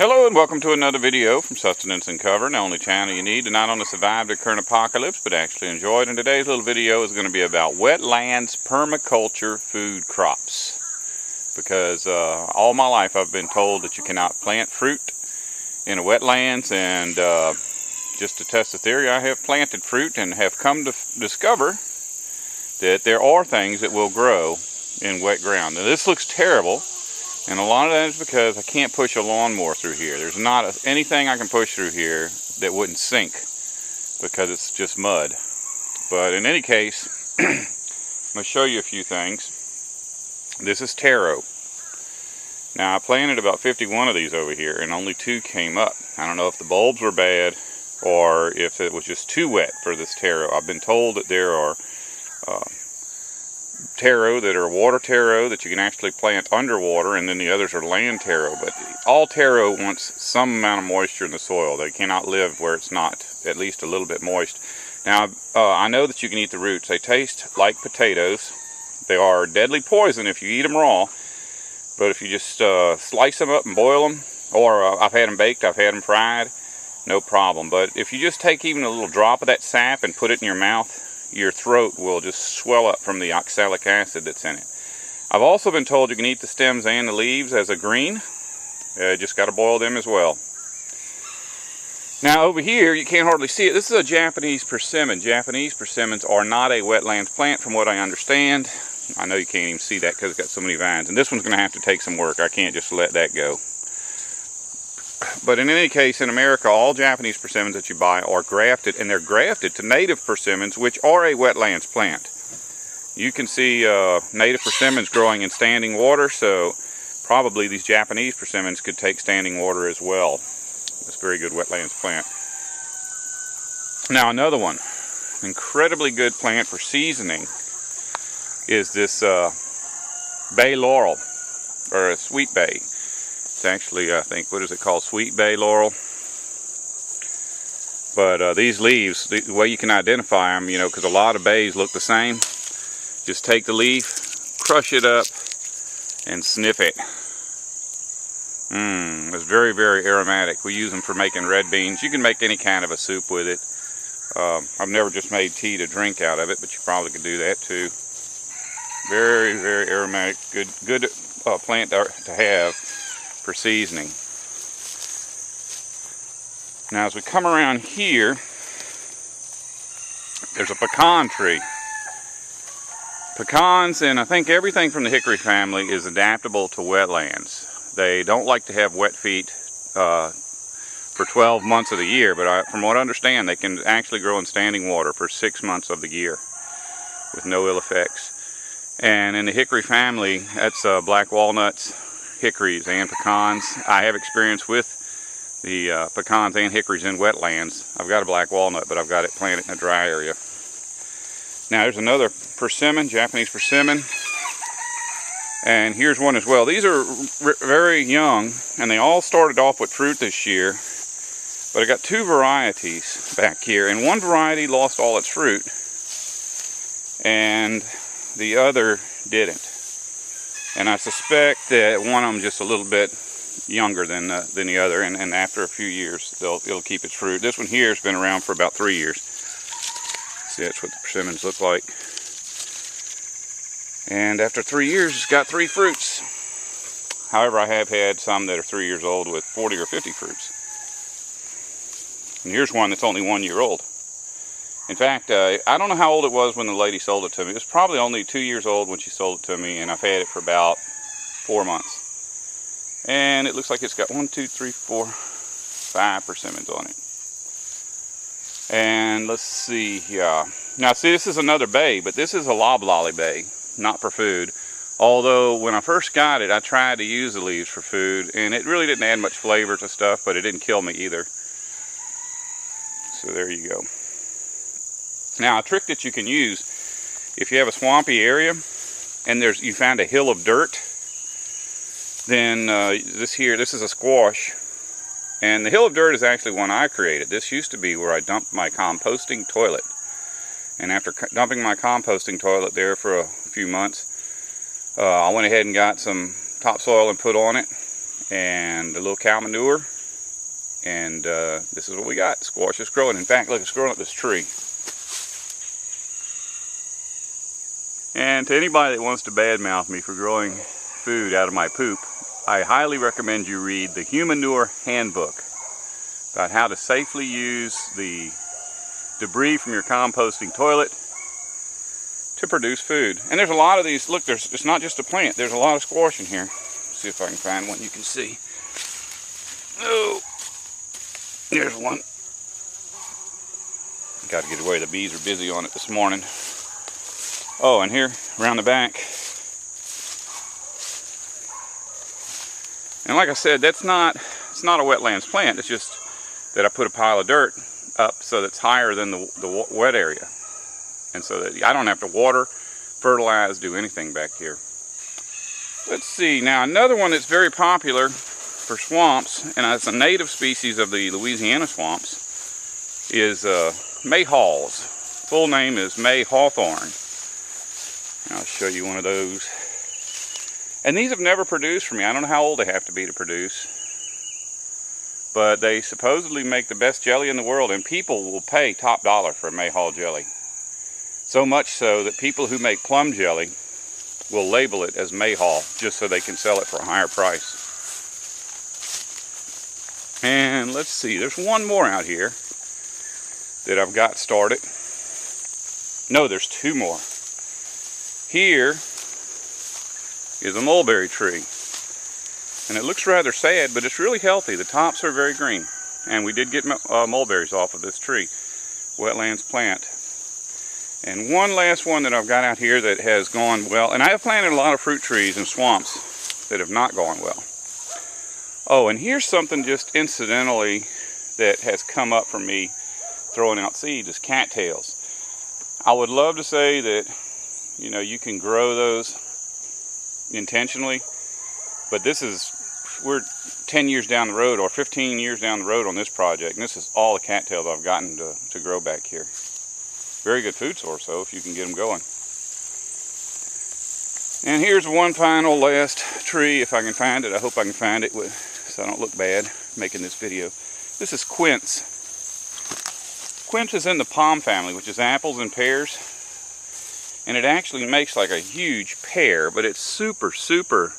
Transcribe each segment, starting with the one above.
Hello and welcome to another video from Sustenance and Cover, the only channel you need to not only survive the current apocalypse but actually enjoy it. And today's little video is going to be about wetlands permaculture food crops. Because all my life I've been told that you cannot plant fruit in a wetlands, and just to test the theory, I have planted fruit and have come to discover that there are things that will grow in wet ground. Now this looks terrible. And a lot of that is because I can't push a lawnmower through here. There's not anything I can push through here that wouldn't sink because it's just mud. But in any case, I'm going to show you a few things. This is taro. Now I planted about 51 of these over here and only 2 came up. I don't know if the bulbs were bad or if it was just too wet for this taro. I've been told that there are taro that are water taro that you can actually plant underwater, and then the others are land taro. But all taro wants some amount of moisture in the soil. They cannot live where it's not at least a little bit moist. Now I know that you can eat the roots. They taste like potatoes. They are deadly poison if you eat them raw, but if you just slice them up and boil them, or I've had them baked, I've had them fried, no problem. But if you just take even a little drop of that sap and put it in your mouth, your throat will just swell up from the oxalic acid that's in it. I've also been told you can eat the stems and the leaves as a green. Just got to boil them as well. Now over here, you can't hardly see it. This is a Japanese persimmon. Japanese persimmons are not a wetlands plant from what I understand. I know you can't even see that because it's got so many vines. And this one's going to have to take some work. I can't just let that go. But in any case, in America, all Japanese persimmons that you buy are grafted, and they're grafted to native persimmons, which are a wetlands plant. You can see native persimmons growing in standing water, so probably these Japanese persimmons could take standing water as well. It's a very good wetlands plant. Now another one, incredibly good plant for seasoning, is this Bay Laurel, or a sweet bay. It's actually, I think, what is it called? Sweet Bay Laurel. But these leaves, the way you can identify them, you know, because a lot of bays look the same. Just take the leaf, crush it up, and sniff it. It's very, very aromatic. We use them for making red beans. You can make any kind of a soup with it. I've never just made tea to drink out of it, but you probably could do that too. Very, very aromatic. Good plant to have for seasoning. Now as we come around here, there's a pecan tree. Pecans, and I think everything from the hickory family, is adaptable to wetlands. They don't like to have wet feet for 12 months of the year, but from what I understand, they can actually grow in standing water for 6 months of the year with no ill effects. And in the hickory family, that's black walnuts, hickories, and pecans. I have experience with the pecans and hickories in wetlands. I've got a black walnut, but I've got it planted in a dry area. Now there's another persimmon, Japanese persimmon, and here's one as well. These are very young, and they all started off with fruit this year, but I got 2 varieties back here, and one variety lost all its fruit and the other didn't. And I suspect that one of them just a little bit younger than the other, and after a few years it'll keep its fruit. This one here has been around for about 3 years. See, that's what the persimmons look like. And after 3 years, it's got 3 fruits. However, I have had some that are 3 years old with 40 or 50 fruits. And here's one that's only 1 year old. In fact, I don't know how old it was when the lady sold it to me. It was probably only 2 years old when she sold it to me, and I've had it for about 4 months. And it looks like it's got 5 persimmons on it. And let's see here. Now see, this is another bay, but this is a loblolly bay, not for food. Although when I first got it, I tried to use the leaves for food, and it really didn't add much flavor to stuff, but it didn't kill me either. So there you go. Now a trick that you can use if you have a swampy area and you found a hill of dirt, then this is a squash, and the hill of dirt is actually one I created. This used to be where I dumped my composting toilet, and after dumping my composting toilet there for a few months, I went ahead and got some topsoil and put on it, and a little cow manure, And this is what we got. Squash is growing. In fact, look, it's growing up this tree. And to anybody that wants to badmouth me for growing food out of my poop, I highly recommend you read the Humanure Handbook about how to safely use the debris from your composting toilet to produce food. And there's a lot of these. Look, it's not just a plant. There's a lot of squash in here. Let's see if I can find one you can see. Oh, there's one. Got to get away. The bees are busy on it this morning. Oh, and here around the back. And like I said, it's not a wetlands plant. It's just that I put a pile of dirt up so that's higher than the wet area. And so that I don't have to water, fertilize, do anything back here. Let's see, now another one that's very popular for swamps, and it's a native species of the Louisiana swamps, is Mayhaws. Full name is May Hawthorn. I'll show you one of those. And these have never produced for me. I don't know how old they have to be to produce. But they supposedly make the best jelly in the world, and people will pay top dollar for a Mayhaw jelly. So much so that people who make plum jelly will label it as Mayhaw just so they can sell it for a higher price. And let's see, there's one more out here that I've got started. No, there's two more. Here is a mulberry tree. And it looks rather sad, but it's really healthy. The tops are very green. And we did get mulberries off of this tree. Wetlands plant. And one last one that I've got out here that has gone well. And I have planted a lot of fruit trees in swamps that have not gone well. Oh, and here's something just incidentally that has come up for me throwing out seeds, is cattails. I would love to say that, you know, you can grow those intentionally, but we're 10 years down the road or 15 years down the road on this project, and this is all the cattails I've gotten to grow back here. Very good food source though, if you can get them going. And here's one final last tree, if I can find it. I hope I can find it so I don't look bad making this video. This is quince. Quince is in the palm family, which is apples and pears. And it actually makes like a huge pear, but it's super, super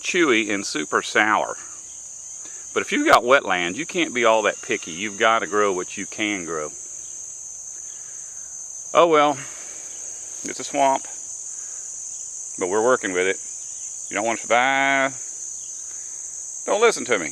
chewy and super sour. But if you've got wetlands, you can't be all that picky. You've got to grow what you can grow. Oh well, it's a swamp, but we're working with it. You don't want to survive? Don't listen to me.